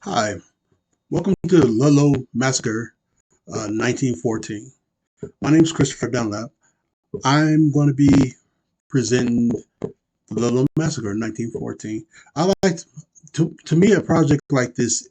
Hi, welcome to the Ludlow Massacre, 1914. My name is Christopher Dunlap. I'm going to be presenting the Ludlow Massacre, 1914. I like to me a project like this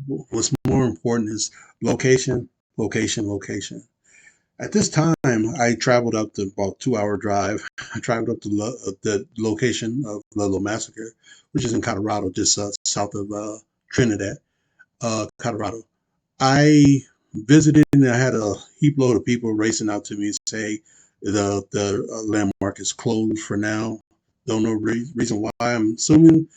what's more important is location, location, location. At this time, I traveled up the about 2 hour drive. I traveled up to the location of Ludlow Massacre, which is in Colorado, just south of Trinidad, Colorado. I visited and I had a heap load of people racing out to me and say the landmark is closed for now. Don't know reason why. I'm assuming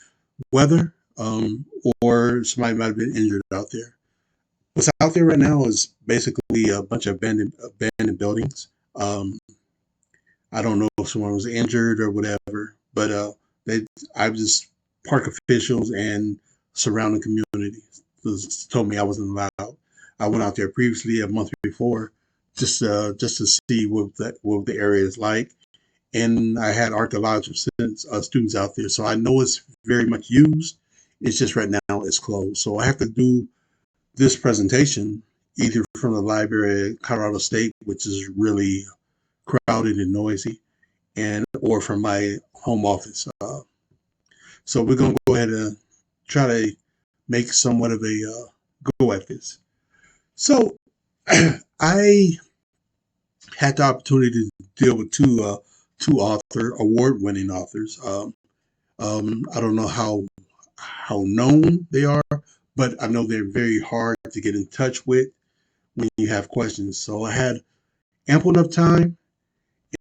weather, or somebody might have been injured out there. What's out there right now is basically a bunch of abandoned buildings. I don't know if someone was injured or whatever, but they I was just park officials and surrounding community told me I wasn't allowed. I went out there previously a month before, just to see what the area is like, and I had archaeological students out there, so I know it's very much used. It's just right now it's closed, so I have to do this presentation either from the library at Colorado State, which is really crowded and noisy, and or from my home office. So we're going to go ahead and try to make somewhat of a go at this. So I had the opportunity to deal with two award-winning authors. I don't know how known they are, but I know they're very hard to get in touch with when you have questions. So I had ample enough time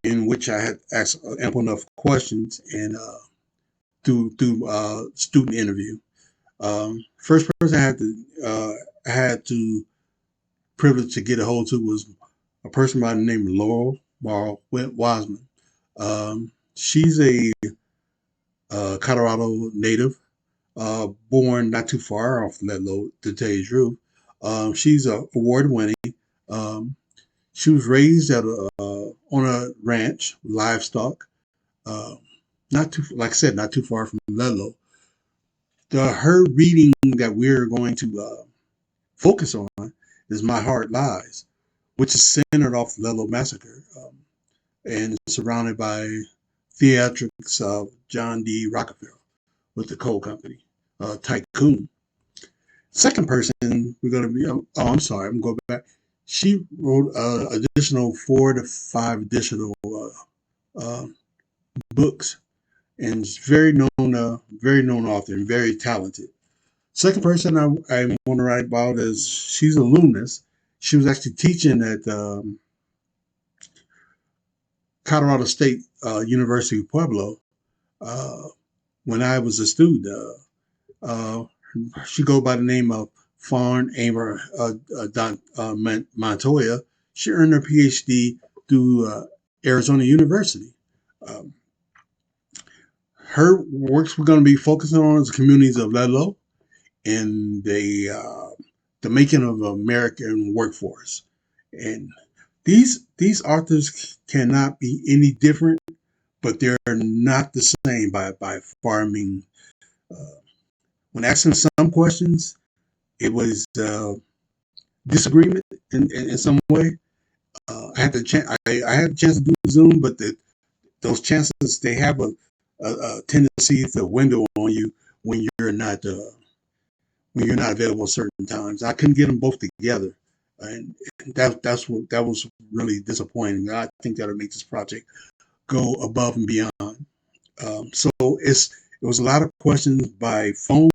in which I had asked ample enough questions and through student interview. First person I had to privilege to get a hold to was a person by the name of Laurel Wiseman. She's a Colorado native, born not too far off Ludlow, to tell you the truth. She's award winning. Um, she was raised on a ranch, livestock. Uh, not too, like I said, not too far from Ludlow. Her reading that we're going to focus on is My Heart Lies, which is centered off the Ludlow Massacre, and surrounded by theatrics of John D. Rockefeller with the coal company, tycoon. Second person we're going to be, I'm sorry, I'm going back. She wrote additional 4 to 5 additional uh, books, and she's very known author and very talented. Second person I want to write about is she's a alumnus. She was actually teaching at Colorado State University of Pueblo uh, when I was a student. Uh, she go by the name of Fawn Amer Montoya. She earned her PhD through Arizona University. Um, her works we're going to be focusing on is the communities of Ludlow and the making of American workforce. And these authors cannot be any different, but they're not the same by far. I mean, uh, when asking some questions, it was disagreement in some way. I had a chance to do Zoom, but those chances they have a tendency to window on you when you're not available at certain times. I couldn't get them both together, and that was really disappointing. I think that'll make this project go above and beyond. So it was a lot of questions by phone,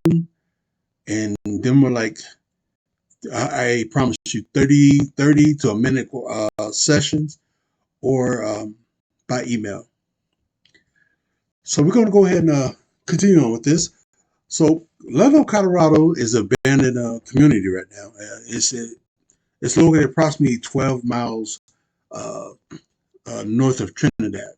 and then we're like, I promise you 30 to a minute sessions or by email. So we're going to go ahead and continue on with this. So Ludlow, Colorado is an abandoned community right now. It's located approximately 12 miles uh, north of Trinidad.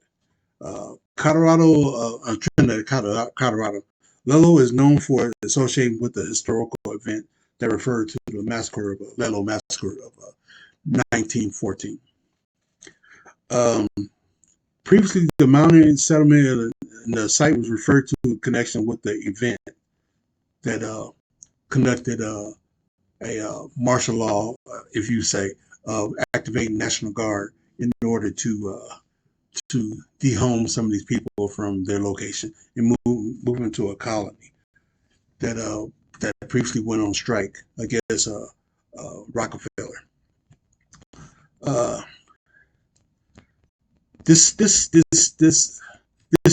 Colorado. Ludlow is known for associating with the historical event that referred to the massacre of Ludlow Massacre of 1914. Um, Previously, the mountain settlement and the site was referred to in connection with the event that conducted a martial law, if you say, of activating National Guard in order to dehome some of these people from their location and move into a colony that that previously went on strike against Rockefeller. Uh, this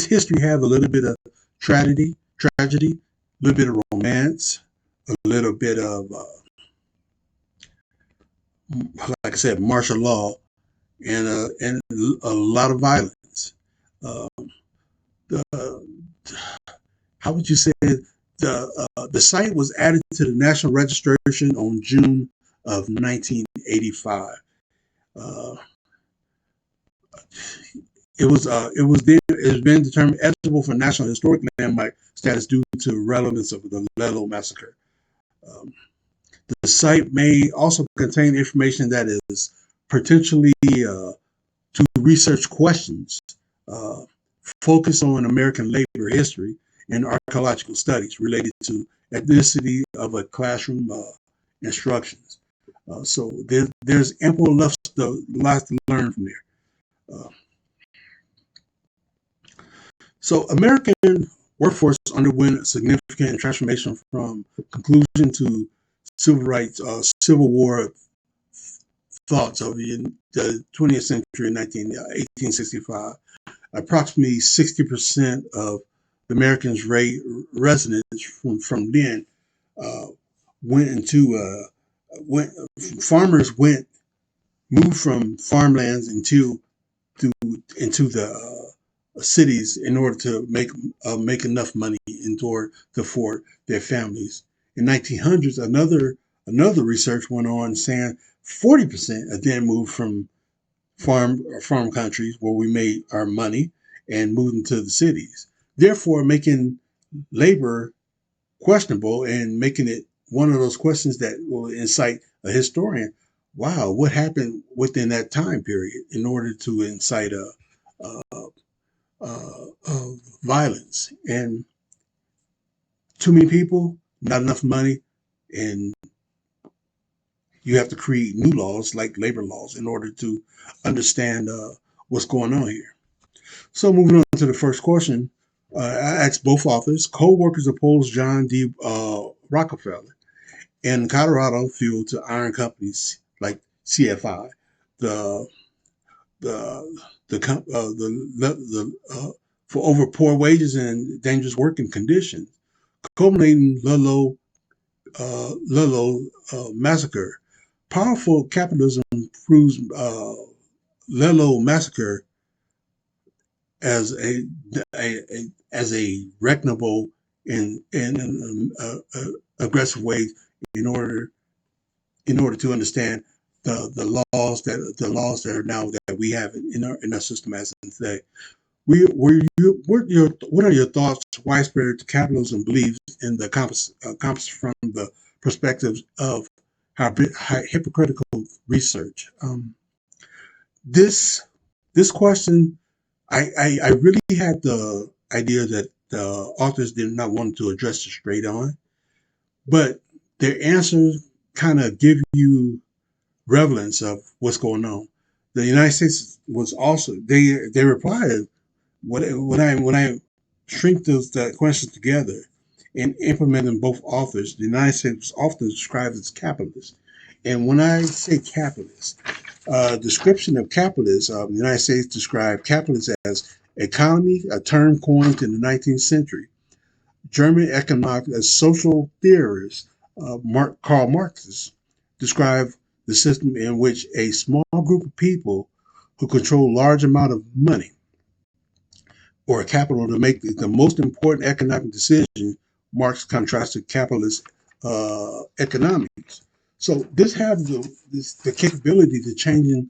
history have a little bit of tragedy, a little bit of romance, a little bit of like I said, martial law, and a lot of violence. Uh, the, how would you say it? The site was added to the National Registration on June of 1985. Uh, it has been determined eligible for National Historic Landmark status due to relevance of the Ludlow Massacre. Um, the site may also contain information that is potentially to research questions uh, focus on American labor history and archaeological studies related to ethnicity of a classroom instructions. So there's ample lots to learn from there. Uh, so American workforce underwent significant transformation from conclusion to civil war thoughts of the 20th century in 1865. Approximately 60% of the Americans' residents from then uh, went into went farmers moved from farmlands into the cities in order to make enough money in order to afford their families. In 1900s, another research went on saying 40% of them moved from farm countries where we made our money and moved into the cities, therefore making labor questionable and making it one of those questions that will incite a historian. Wow, what happened within that time period in order to incite a, a violence? And too many people, not enough money, and you have to create new laws like labor laws in order to understand what's going on here. So moving on to the first question, I asked both authors. Co-workers opposed John D. Rockefeller in Colorado fuel to iron companies like CFI. The the the for over poor wages and dangerous working conditions, culminating Ludlow massacre. Powerful capitalism proves Ludlow massacre as as a reckonable and aggressive way in order to understand the laws that are now that we have in our system as in today. What are your thoughts? Widespread capitalism believes in the compass from the perspectives of how hypocritical research. This this question I really had the idea that the authors did not want to address it straight on, but their answers kind of give you relevance of what's going on. The United States was also they replied when I shrink those the questions together and implement them both authors. The United States was often described as capitalist, and when I say capitalist, description of capitalism, the United States described capitalism as economy, a term coined in the 19th century. German economic as social theorist Karl Marx described the system in which a small group of people who control large amount of money or capital to make the most important economic decision. Marx contrasted capitalist economics. So this has the capability to changing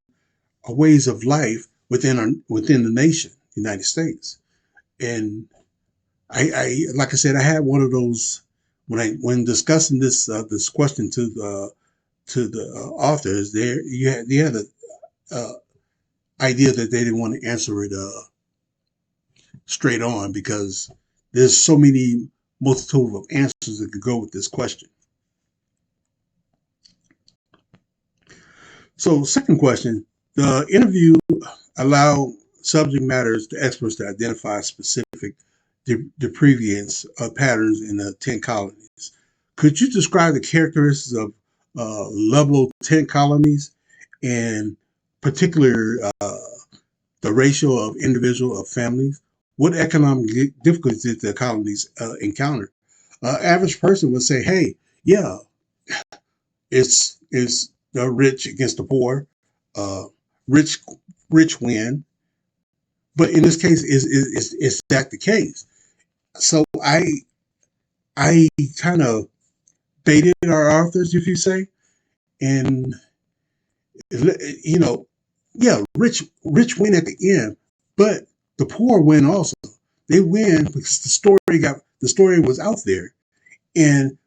our ways of life within the nation, United States. And I like I said, I had one of those when discussing this question to the authors. There you had a uh, idea that they didn't want to answer it straight on because there's so many multitude of answers that could go with this question. So, second question: the interview allow subject matters to experts to identify specific depreviance patterns in the 10 colonies. Could you describe the characteristics of Ludlow 10 colonies, and particular the ratio of individual of families? What economic difficulties did the colonies encounter? Average person would say, "Hey, yeah, it's the rich against the poor, uh, rich rich win." But in this case, is that the case? So I kind of baited our authors, if you say, and you know, yeah, rich win at the end, but the poor win also. They win because the story was out there, and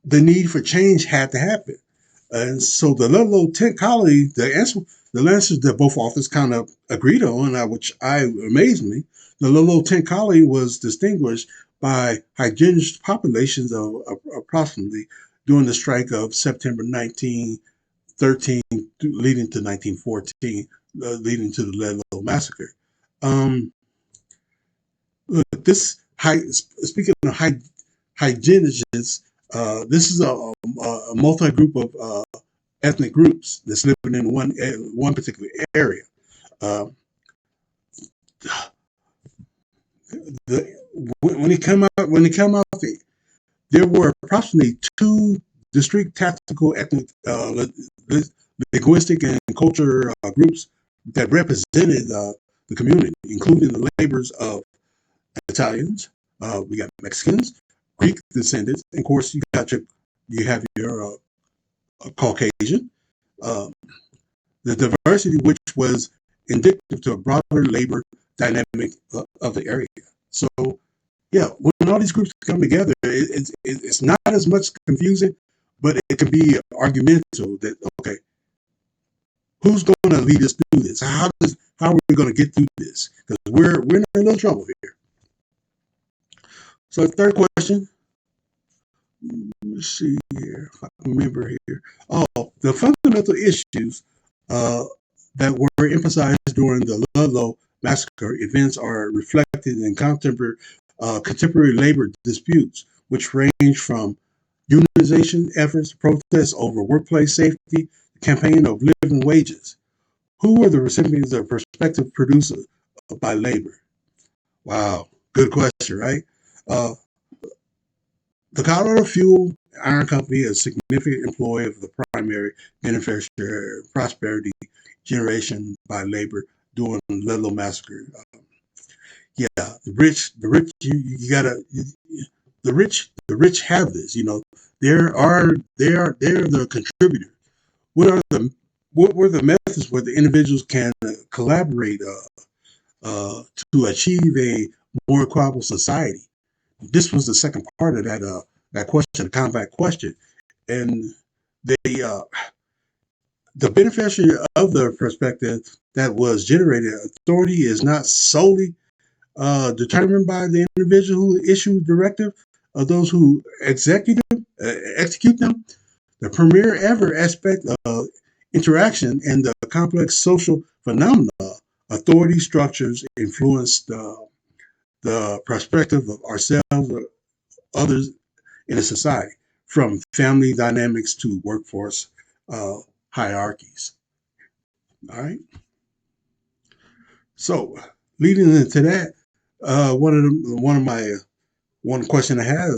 the need for change had to happen. And so the Ludlow tent colony, the answers that both authors kind of agreed on, which amazed me. The Ludlow tent colony was distinguished by hygienic populations of approximately during the strike of September 1913, leading to 1914, leading to the Ludlow Massacre. Um, Look, speaking of hygienists, this is a multi group of ethnic groups that's living in one particular area. Uh, the, when it came out, there were approximately two distinct tactical ethnic, linguistic, and culture groups that represented the community, including the labors of Italians, we got Mexicans, Greek descendants, and of course you have your Caucasian. Uh, the diversity which was indicative to a broader labor dynamic of the area. So yeah, when all these groups come together, it's not as much confusing, but it can be argumental that okay, who's going to lead us through this? How are we going to get through this? Because we're in a little trouble here. So third question, let's see here, if I can remember here. Oh, the fundamental issues uh, that were emphasized during the Ludlow Massacre events are reflected in contemporary labor disputes, which range from unionization efforts, protests over workplace safety, the campaign of living wages. Who were the recipients of prospective produced by labor? Wow, good question, right? Uh, The Colorado Fuel Iron Company, a significant employer of the primary beneficiary of prosperity generation by labor during the Ludlow Massacre. Yeah, you gotta, the rich have this. You know, they're the contributor. What are the what were the methods where the individuals can collaborate to achieve a more equitable society? This was the second part of that question, the combat question, and they the beneficiary of the perspective that was generated. Authority is not solely determined by the individual who issued directive or those who execute them. The premier ever aspect of interaction and the complex social phenomena, authority structures influence the perspective of ourselves or others in a society, from family dynamics to workforce uh, hierarchies. All right. So, leading into that, one question I have,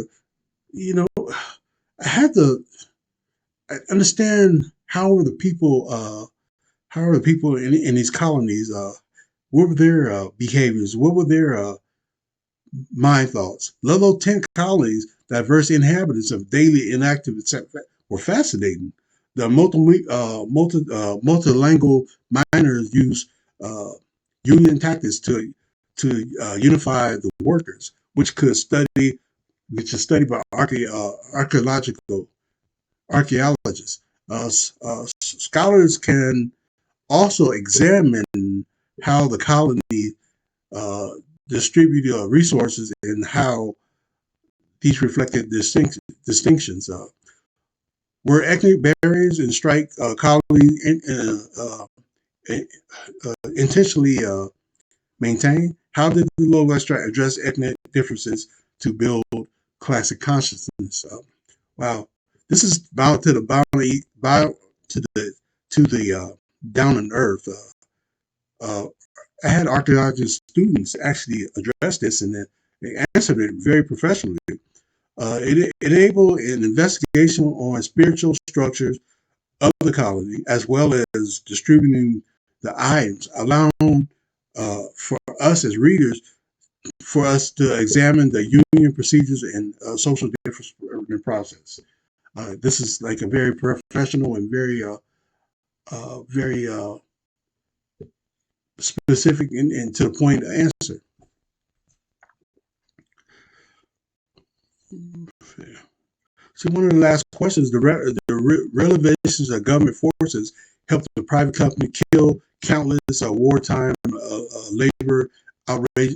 you know, I had to understand how are the people in these colonies, what were their behaviors, what were their my thoughts. Ludlow tent colonies, diverse inhabitants of daily inactive, were fascinating. The multilingual miners use uh, union tactics to unify the workers, which is studied by archaeologists. Scholars can also examine how the colony uh, distributed resources and how these reflected distinctions. Were ethnic barriers and strike colonies intentionally maintained? How did the Ludlow strike address ethnic differences to build classic consciousness? Wow, this is bound to the bound to the down and earth. Uh, I had archaeology students actually address this, and they answered it very professionally. It enabled an investigation on spiritual structures of the colony, as well as distributing the items, allowing for us as readers, for us to examine the union procedures and social difference process. This is like a very professional and very specific and to the point answer. So one of the last questions: the revelations of government forces helped the private company kill countless wartime labor outrage,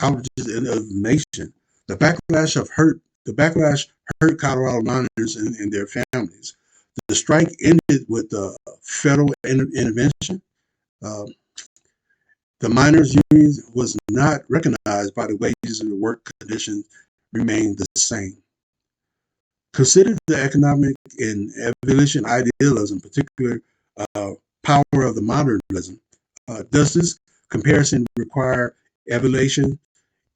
outages in the nation. The backlash hurt Colorado miners and their families. The strike ended with federal intervention. Um, the miners' union was not recognized by the wages and the work conditions remained the same. Consider the economic and abolition idealism, particular uh, power of the modernism. Does this comparison require evaluation,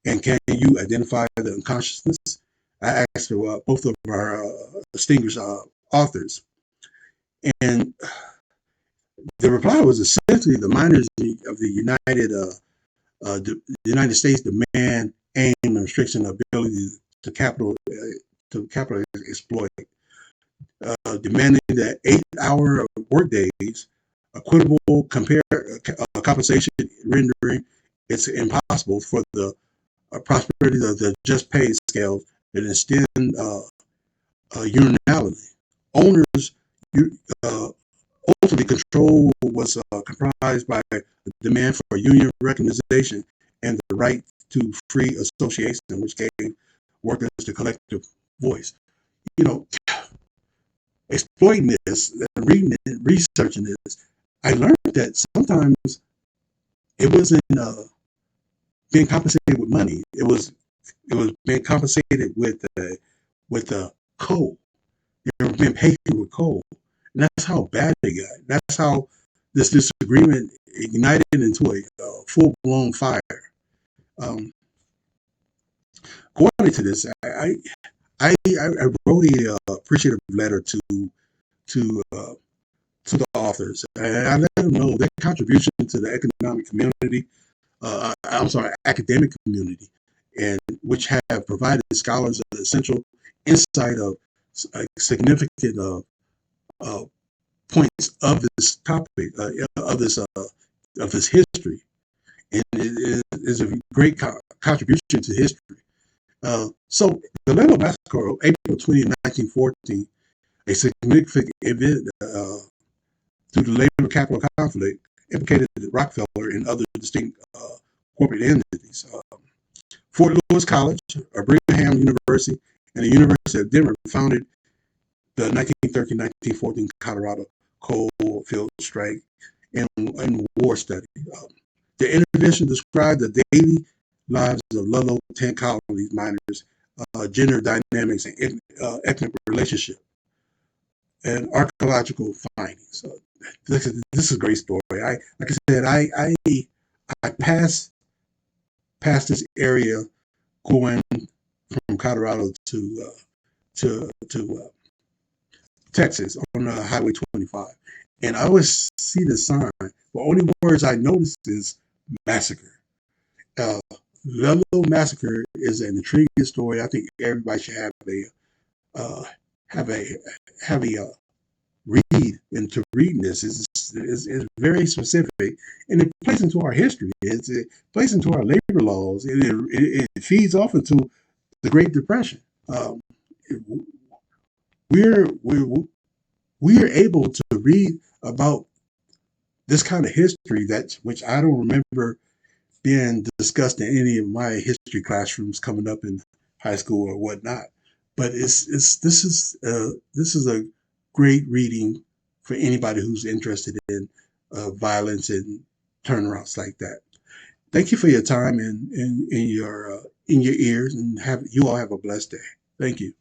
and can you identify the unconsciousness? I asked both of our distinguished authors, and the reply was essentially the miners of the United States demand aim and restriction of ability to capital exploit, demanding that 8-hour workdays, equitable compensation, rendering it's impossible for the prosperity of the just pay scales that extend unilaterally. Owners uh, ultimately control was comprised by the demand for union recognition and the right to free association, which gave workers the collective voice. You know, exploiting this, reading it, researching this, I learned that sometimes it wasn't being compensated with money. It was being compensated with coal. They were being paid with coal. And that's how bad it got. That's how this disagreement ignited into a full blown fire. Um, According to this, I wrote a appreciative letter to uh, to the authors, and I let them know their contribution to the economic community. I'm sorry, academic community, and which have provided scholars an essential insight of significant uh, points of this topic, of this history, and it is a great contribution to history. So the Ludlow Massacre of April 20, 1914, a significant event through the labor capital conflict, implicated Rockefeller and other distinct corporate entities. Fort Lewis College, Brigham University, and the University of Denver founded the 1913-1914 Colorado coal field strike and war study. The intervention described the daily lives of Ludlow tent colony miners, gender dynamics, and ethnic relationship, and archaeological findings. This is a great story. Like I said, I passed this area going from Colorado to Texas on Highway 25, and I always see the sign. The only words I noticed is massacre. Uh, Ludlow Massacre is an intriguing story. I think everybody should uh, have a have a read into reading this. Is very specific, and it plays into our history. It plays into our labor laws. It feeds off into the Great Depression. Um, we're we are able to read about this kind of history that which I don't remember being discussed in any of my history classrooms coming up in high school or whatnot. But this is a great reading for anybody who's interested in violence and turnarounds like that. Thank you for your time and in your ears, and have you all have a blessed day. Thank you.